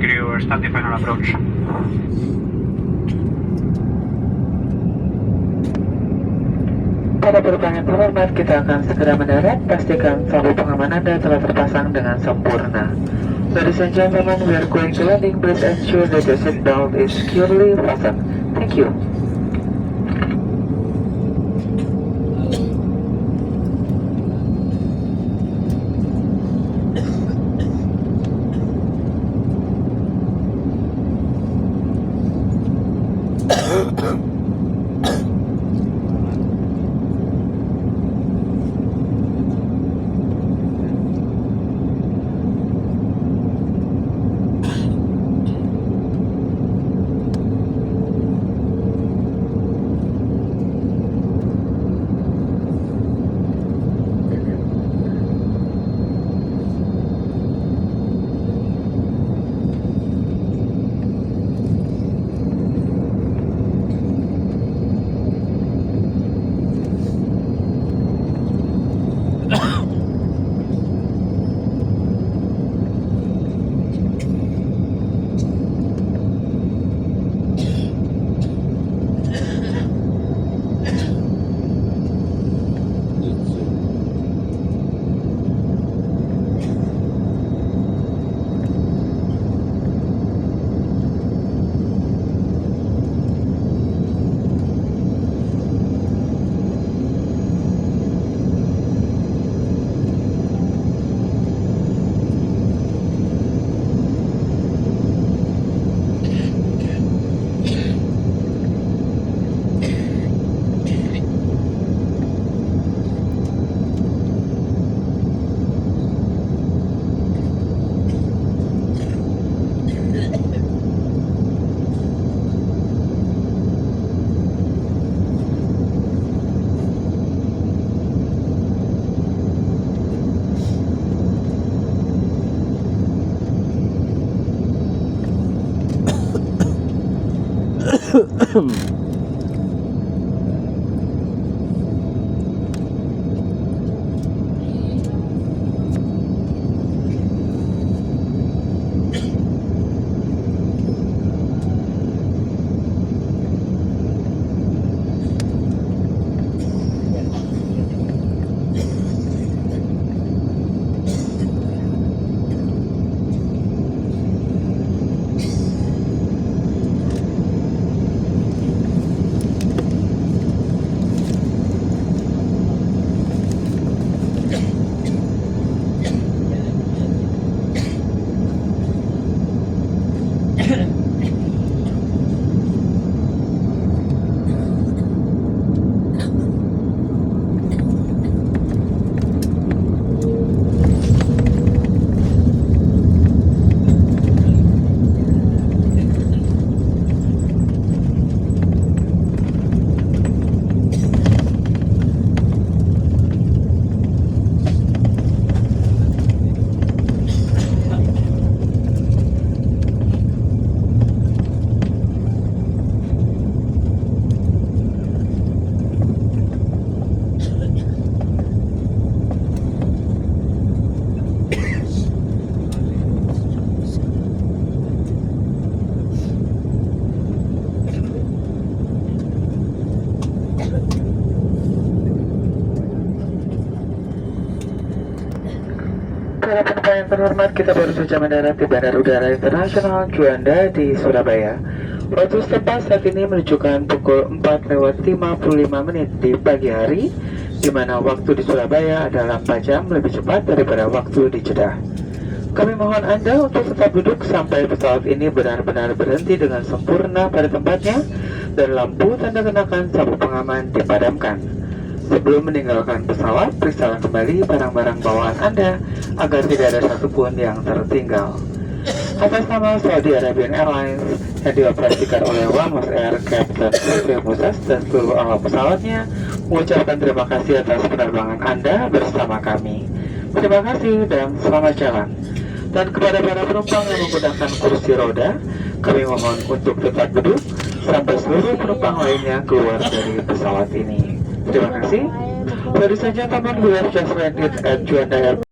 crew start the final approach. Pada penerbangan yang terhormat, kita akan segera mendarat. Pastikan sabuk pengaman Anda telah terpasang dengan sempurna. Ladies and gentlemen, we are going to landing. Please ensure that your seat belt is securely fastened. Thank you. Para penumpang yang terhormat, kita baru saja mendarat di Bandara Udara Internasional Juanda di Surabaya. Waktu setempat saat ini menunjukkan pukul 4:55 di pagi hari, di mana waktu di Surabaya adalah 4 jam lebih cepat daripada waktu di Jeddah. Kami mohon Anda untuk tetap duduk sampai pesawat ini benar-benar berhenti dengan sempurna pada tempatnya dan lampu tanda kenakan sabuk pengaman dipadamkan. Sebelum meninggalkan pesawat, periksakan kembali barang-barang bawaan Anda agar tidak ada satupun yang tertinggal. Atas nama Saudi Arabian Airlines yang dioperasikan oleh One Air Captain F.V. Musas dan seluruh awak pesawatnya, mengucapkan terima kasih atas penerbangan Anda bersama kami. Terima kasih dan selamat jalan. Dan kepada para penumpang yang menggunakan kursi roda, kami mohon untuk tetap duduk sampai seluruh penumpang lainnya keluar dari pesawat ini. Terima kasih. Baru saja teman, we have just landed at Juanda Airport.